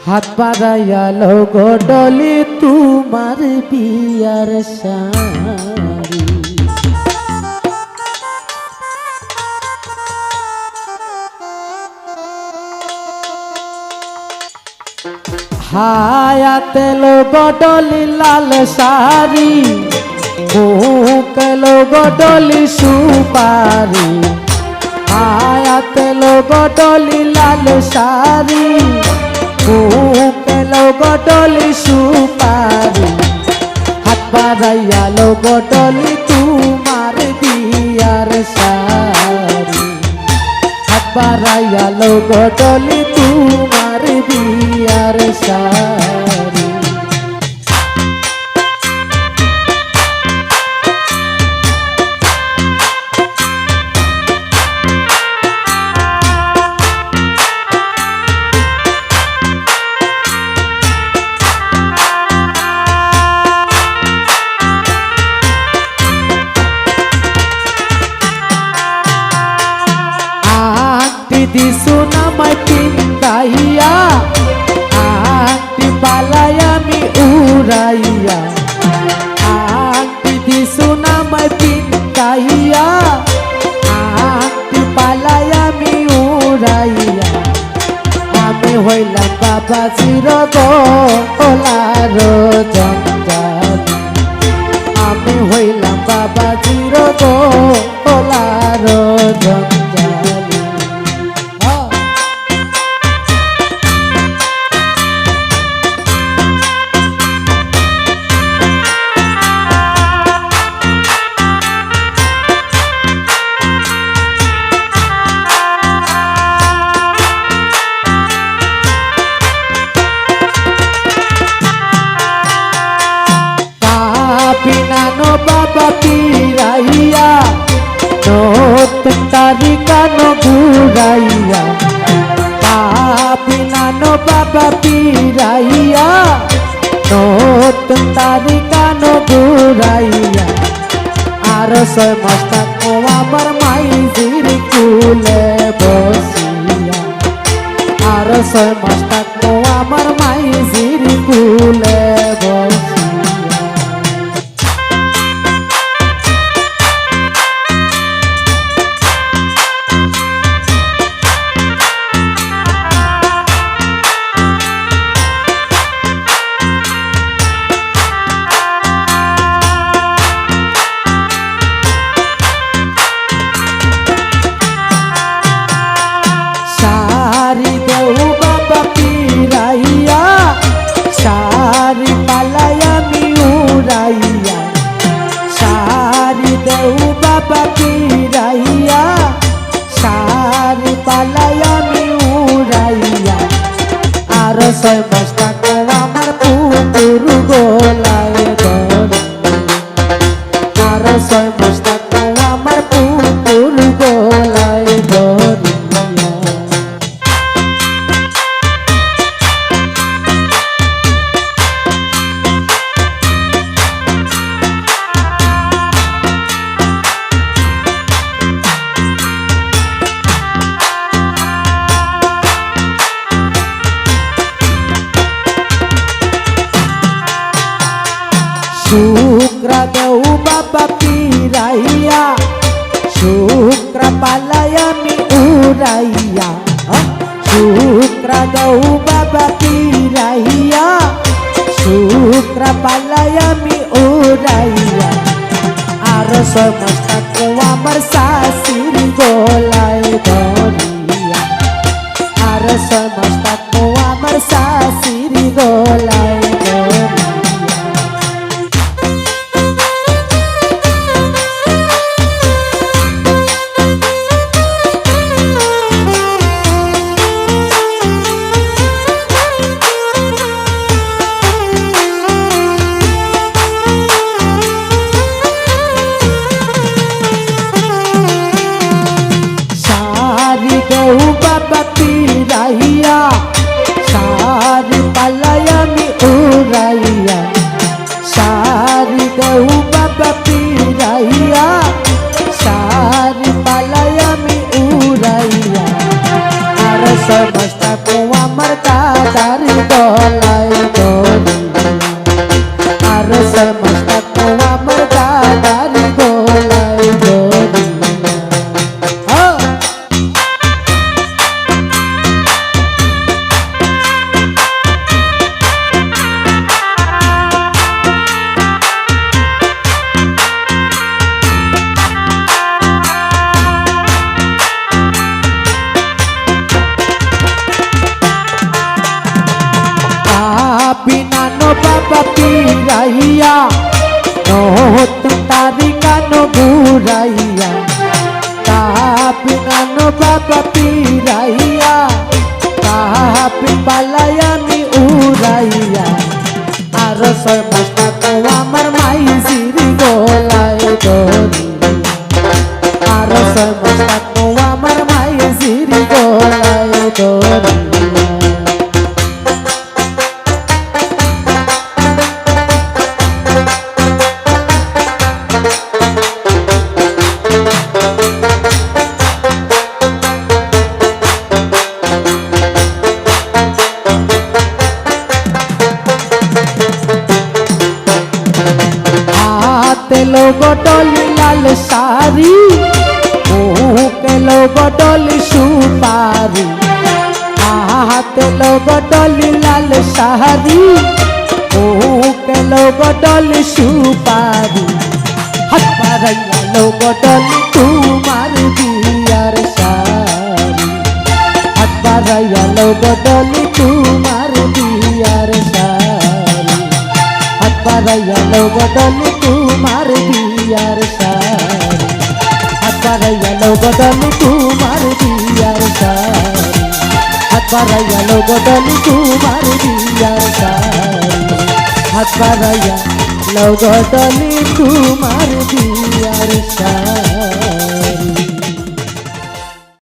হাত বাড়াইয়া লগো ডলি তোমার বিয়ার শাড়ি। হায়াতে লগো ডলি লাল শাড়ি, মুখে লগো ডলি সুপারি। হায়াতে লগো ডলি লাল শাড়ি, মুখে লগো ডলি সুপারি। হাত বাড়াইয়া লগো ডলি তোমার বিয়ার শাড়ি। হাত বাড়াইয়া লগো ডলি তোমার বিয়ার শাড়ি। দিছো নামাই পিন্দাইয়া, আংটি পালাই আমি উড়াইয়া। আংটি দিছো নামাই পিন্দাইয়া, আংটি পালাই আমি উড়াইয়া। আমি হইলাম বাবাজির গলার জঞ্জালি। আমি হইলাম বাবাজির গলার জঞ্জালি। পিনানো বাবা পিরাইয়া, নতুন তারিকানো ঘুরাইয়া। পিনানো বাবা পিরাইয়া, নতুন তারিকানো ঘুরাইয়া। আর 6 মাস থাকো আমার মাইজির কুলে বসিয়া। আর 6 মাস থাকো আমার মাইজির কুলে বসিয়া। শাড়ি দেও বাবা পিরাইয়া, শাড়ি পালাই আমি উড়াইয়া। শাড়ি দেও বাবা পিরাইয়া, শাড়ি পালাই আমি উড়াইয়া। আর 6 মাস থাকো আমার পুকুর গোলায় ধরিয়া। আর 6 মাস থাকো আমার পুকুর গোলায় ধরিয়া। শুক্রা দেও বাবা পিরাইয়া, শুক্রা পালাই আমি উড়াইয়া। শুক্রা দেও বাবা পিরাইয়া, শুক্রা পালাই আমি উড়াইয়া। আর 6 মাস থাকো আমার শাশুর গলায় ধরিয়া। আর 6 মাস থাকো আমার শাশুর গলায় ধরিয়া। শাড়ি দেও বাবা পিরাইয়া, শাড়ি পালাই আমি উড়াইয়া। শাড়ি দেও বাবা পিরাইয়া, শাড়ি পালাই আমি উড়াইয়া। আর 6 মাস থাকো আমার দাদার বাবা পিরাইয়া নতুন তারিকা নগুরাইয়া তাপিনান বাবা পিরাইয়া তাপি পালাই আমি উড়াইয়া আর 6 মাস থাকো আমার মাইজির গলায় দড়ি আর 6 মাস থাকো আমার মাইজির গলায় দড়ি তেলো বটলি লাল শাড়ি কেলো বটলি সুপারি তেলো বটলি লাল শাড়ি কেলো বটলি সুপারি হাত পারাইয়া লো বটলি তোমার বিয়ার শাড়ি হাত পারাইয়া লো বটলি তোমার বিয়ার শাড়ি হাত পারাইয়া লো বটলি তোমার বিয়ার শাড়ি হাত পারাইয়া লো বটলি তোমার বিয়ার শাড়ি হাত পারাইয়া লো বটলি তোমার বিয়ার শাড়ি হাত পারাইয়া লো বটলি তোমার বিয়ার শাড়ি